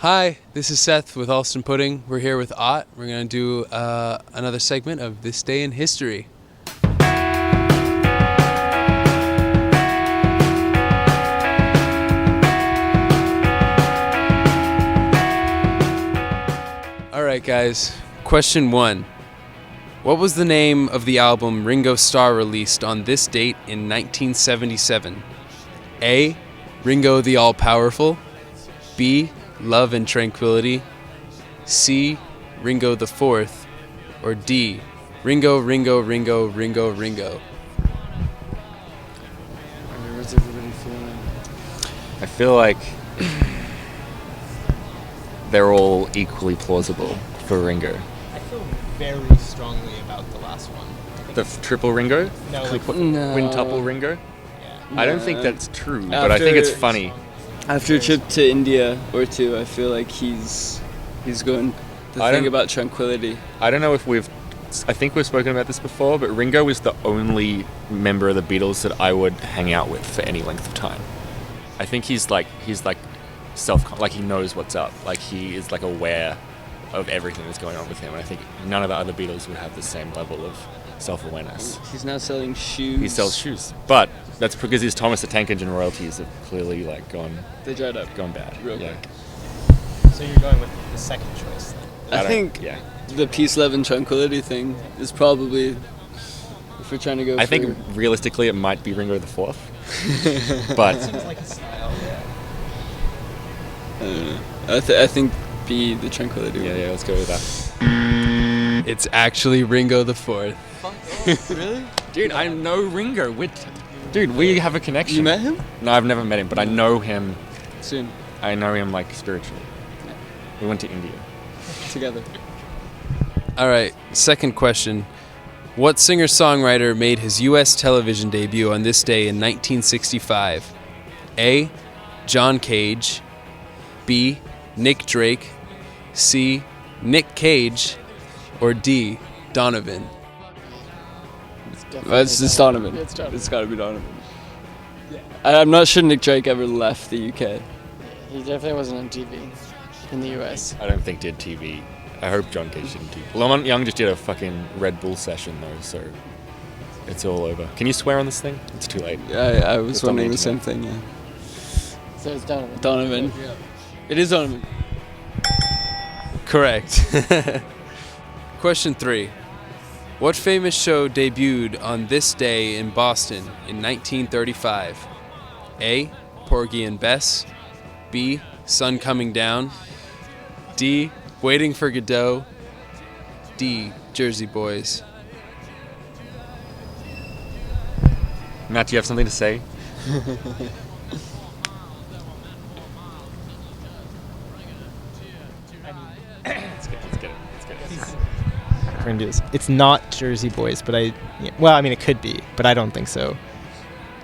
Hi, this is Seth with Allston Pudding. We're here with Ott. We're going to do another segment of This Day in History. Alright guys, question 1. What was the name of the album Ringo Starr released on this date in 1977? A. Ringo the All-Powerful. B. Love and Tranquility. C. Ringo the Fourth. Or D. Ringo, Ringo, Ringo, Ringo, Ringo. What's everybody feeling? I feel like they're all equally plausible for Ringo. I feel very strongly about the last one. The triple Ringo? No, Quintuple Ringo? Yeah. I don't think that's true, but I think it's funny. After a trip to India or two, I feel like he's going to think about tranquility. I don't know if I think we've spoken about this before, but Ringo is the only member of the Beatles that I would hang out with for any length of time. I think he's like like he knows what's up. Like he is like aware of everything that's going on with him. And I think none of the other Beatles would have the same level of self-awareness. He's now selling shoes. He sells shoes, but that's because his Thomas the Tank Engine royalties have clearly They dried up. gone bad. Real quick. So you're going with the second choice then? I think the peace, love, and tranquility thing is probably, if we're trying to go I think realistically it might be Ringo the Fourth, but Seems like a style, yeah. I don't know. I think B, the tranquility. yeah, let's go with that. It's actually Ringo the Fourth. Really? Dude, I know Ringo. Dude, we have a connection. You met him? No, I've never met him, but I know him. Soon. I know him like spiritually. We went to India. Together. Alright, second question. What singer-songwriter made his U.S. television debut on this day in 1965? A. John Cage. B. Nick Drake. C. Nick Cage. Or D. Donovan. It's Donovan. It's got to be Donovan. Yeah. I'm not sure Nick Drake ever left the UK. He definitely wasn't on TV in the US. I don't think did TV. I hope John Cage didn't TV. Lamont Young just did a fucking Red Bull session though, so it's all over. Can you swear on this thing? It's too late. Yeah, I was It's on the wondering the same internet. thing, yeah. So it's Donovan. Donovan. It is Donovan. Correct. Question 3. What famous show debuted on this day in Boston in 1935? A. Porgy and Bess. B. Sun Coming Down. D. Waiting for Godot. D. Jersey Boys. Matt, do you have something to say? Let's get it. We're gonna do this. It's not Jersey Boys, but I mean it could be, but I don't think so.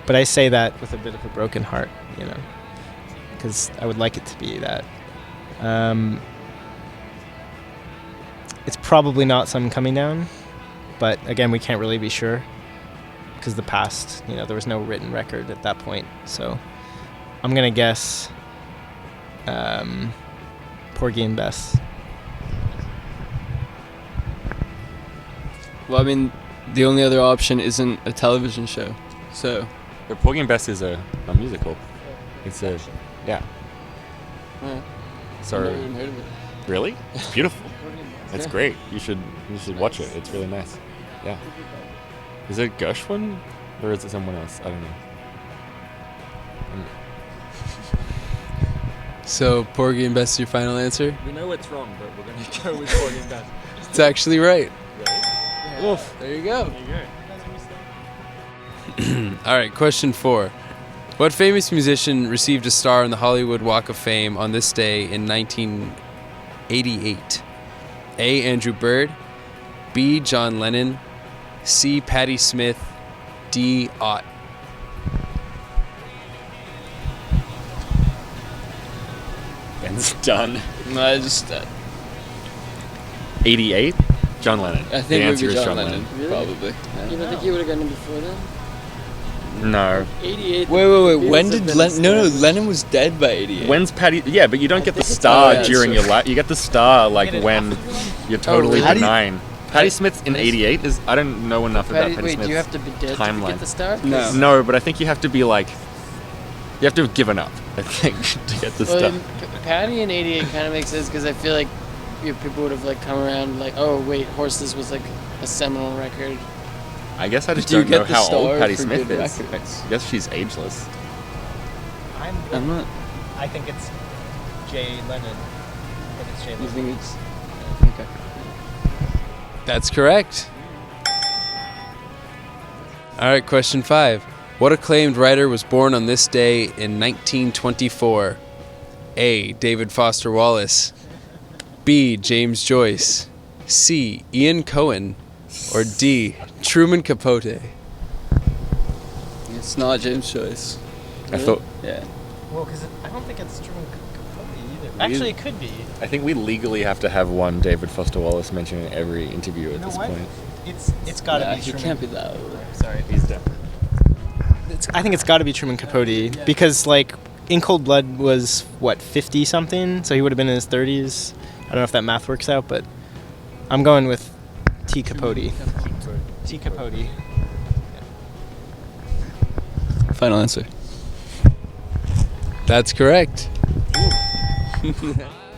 But I say that with a bit of a broken heart, because I would like it to be that. It's probably not Sun Coming Down, but again, we can't really be sure because the past, there was no written record at that point. So I'm gonna guess Porgy and Bess. Well, I mean, the only other option isn't a television show, so... But Porgy and Bess is a musical. It's a... Yeah. So... I've never even heard of it. Really? It's beautiful. It's great. You should watch it. It's really nice. Yeah. Is it Gershwin? Or is it someone else? I don't know. So, Porgy and Bess is your final answer? We know it's wrong, but we're going to go with Porgy and Bess. It's actually right. Really? Oof, there you go. There you go. Alright, question 4. What famous musician received a star on the Hollywood Walk of Fame on this day in 1988? A. Andrew Bird. B. John Lennon. C. Patti Smith. D. Ott. Ben's done. No, I just... 88? John Lennon. I think the it would answer be is John Lennon. Really? Probably. You don't think you would have gotten him before then? No. 88. Wait. When did Lennon? No, Lennon was dead by 88. When's Patty? Yeah, but you don't get the star yeah, during that's your life. You get the star like when you're totally how do you- benign. Patty Smith in '88 is. I don't know enough about Patty Wait, Smith's do you have to be dead to timeline. get the star? No. No, but I think you have to be like. You have to have given up, I think, to get the Well, star. then, Patty in '88 kind of makes sense because I feel like people would have like come around like, oh wait, Horses was like a seminal record. I guess I just Do you don't know get the how star old Patty for Smith good is. records? I guess she's ageless. I'm not. I think it's Jay Lennon. I think it's Jay You Lennon. think it's? Okay. That's correct. All right, question 5. What acclaimed writer was born on this day in 1924? A. David Foster Wallace. B. James Joyce. C. Ian Cohen. Or D. Truman Capote. It's not James Joyce. I thought. Yeah. Well, because I don't think it's Truman Capote either. Actually, it could be. I think we legally have to have one David Foster Wallace mentioned in every interview at this point. It's got to Nah, be he Truman. can't be that old. Sorry. He's definitely. I think it's got to be Truman Capote because like In Cold Blood was what 50 something, so he would have been in his 30s. I don't know if that math works out, but I'm going with T Capote. T Capote. Final answer. That's correct.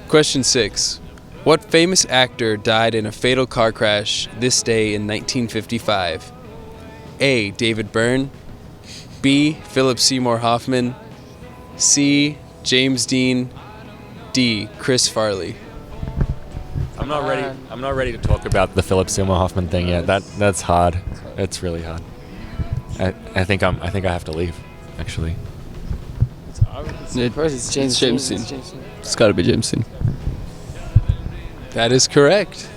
Question 6. What famous actor died in a fatal car crash this day in 1955? A. David Byrne. B. Philip Seymour Hoffman. C. James Dean. D. Chris Farley. I'm not ready. I'm not ready to talk about the Philip Seymour Hoffman thing yet. That's hard. It's really hard. I think I have to leave. Actually. Of course, it's James Dean. Dean. It's got to be James Dean. That is correct.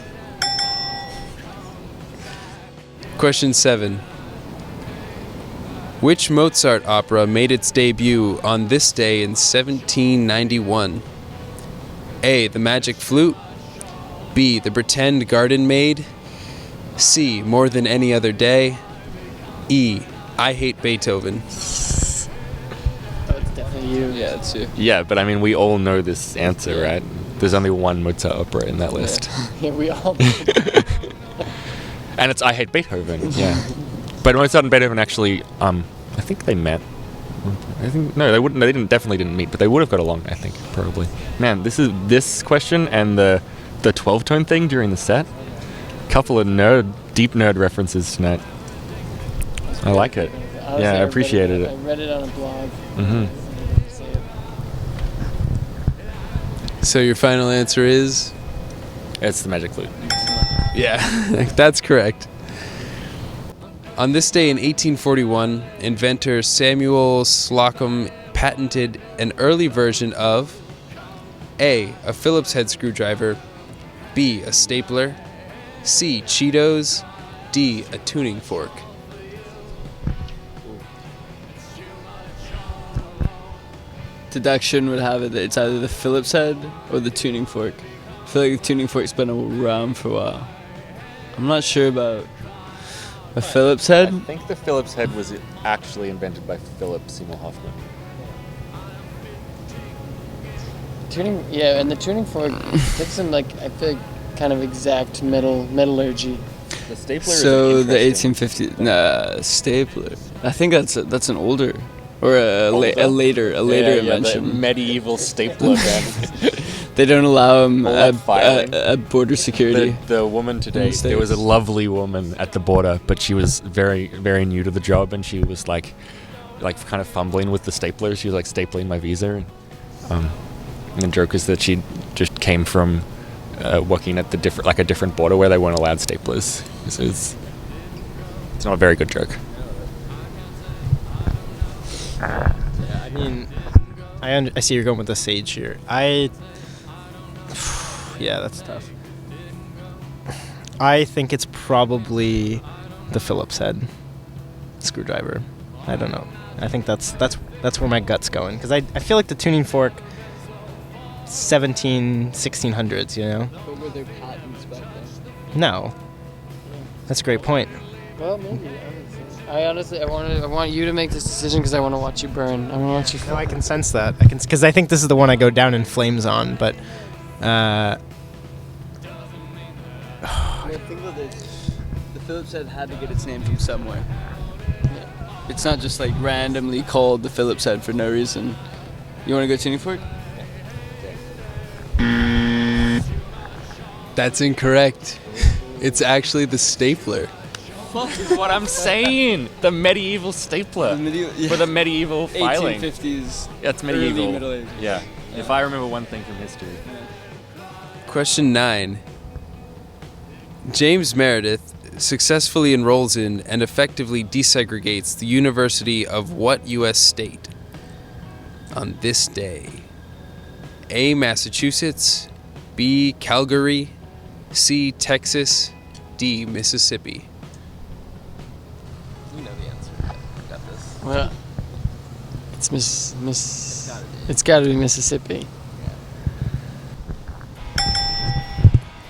Question 7. Which Mozart opera made its debut on this day in 1791? A. The Magic Flute. B. The Pretend Garden Maid. C. More Than Any Other Day. E. I Hate Beethoven. Oh, it's definitely you. Yeah, it's you. Yeah, but I mean, we all know this answer, right? There's only one Mozart opera in that list. Yeah, we all. And it's I Hate Beethoven. Yeah. But Mozart and Beethoven actually, I think they met. No, they wouldn't. They definitely didn't meet, but they would have got along. I think probably. Man, this question and the 12-tone thing during the set. Couple of deep nerd references tonight. I like it. Yeah, I appreciated it. I read it on a blog. Mm-hmm. So your final answer is? It's the Magic Flute. Yeah, that's correct. On this day in 1841, inventor Samuel Slocum patented an early version of A. a Phillips head screwdriver, B. a stapler, C. Cheetos, D. a tuning fork. Deduction would have it that it's either the Phillips head or the tuning fork. I feel like the tuning fork's been around for a while. I'm not sure about a Phillips head. I think the Phillips head was actually invented by Philip Seymour Hoffman. Tuning, yeah, and the tuning fork takes some like I feel like kind of exact metallurgy. The stapler So is the 1850 stapler. I think that's an older or a later invention. The medieval stapler then. They don't allow him filing. a border security. The woman today, In the there was a States. lovely woman at the border, but she was very, very new to the job, and she was like kind of fumbling with the stapler. She was like stapling my visa, and the joke is that she just came from working at a different border where they weren't allowed staplers. So it's not a very good joke. Yeah, I mean, I see you're going with the sage here. Yeah, that's tough. I think it's probably the Phillips head screwdriver. I don't know. I think that's where my gut's going because I feel like the tuning fork 1600s, you know? What were their patents back then? No. That's a great point. Well, maybe. I honestly, I want you to make this decision because I want to watch you burn. I want to watch you. No, I can sense that. I can, because I think this is the one I go down in flames on. But I think that the Phillips head had to get its name from somewhere. Yeah. It's not just like randomly called the Phillips head for no reason. You want to go tuning fork? That's incorrect. It's actually the stapler. Fuck is what I'm saying. The medieval stapler. For the medieval filing. 1850s. Yeah, it's medieval. Early Middle Ages. Yeah. If I remember one thing from history. Question 9. James Meredith successfully enrolls in and effectively desegregates the University of what U.S. state on this day? A. Massachusetts, B. Calgary, C. Texas, D. Mississippi. You know the answer. Got this. Well, it's It's got to be Mississippi.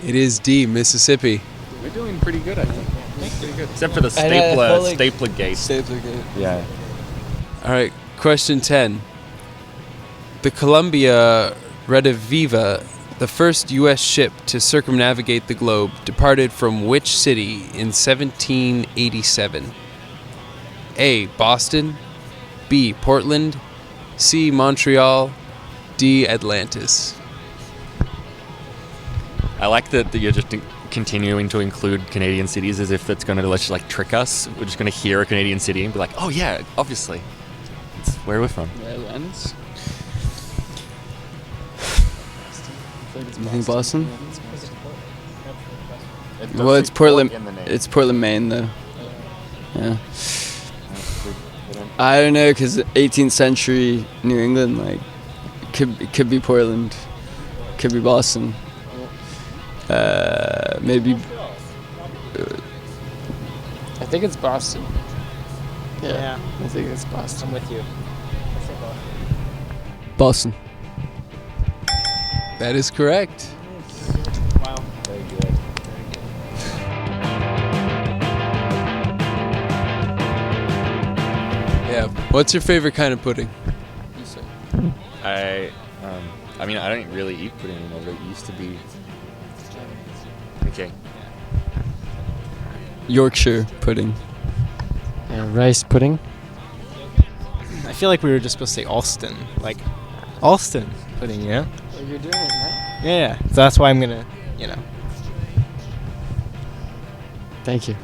It is D. Mississippi. We're doing pretty good, I think. Pretty good. Except for the stapler gate. Stapler gate. Yeah. All right, question 10. The Columbia Rediviva, the first U.S. ship to circumnavigate the globe, departed from which city in 1787? A. Boston, B. Portland, C. Montreal, D. Atlantis. I like that you're just continuing to include Canadian cities as if that's going to like trick us. We're just going to hear a Canadian city and be like, oh yeah, obviously. It's where we're from. Yeah, Atlantis. You think Boston? Well, it's Portland. It's Portland, Maine, though. Yeah. I don't know, because 18th century New England, like, it could be Portland, could be Boston. Maybe. I think it's Boston. Yeah. I think it's Boston. I'm with you. Boston. That is correct. Wow. Very good. Yeah. What's your favorite kind of pudding? I mean, I don't really eat pudding anymore, but it used to be. Okay. Yorkshire pudding. Rice pudding. I feel like we were just supposed to say Allston. Like, Allston pudding, you know? Well, you're doing it, right? Yeah. So that's why I'm going to, you know. Thank you.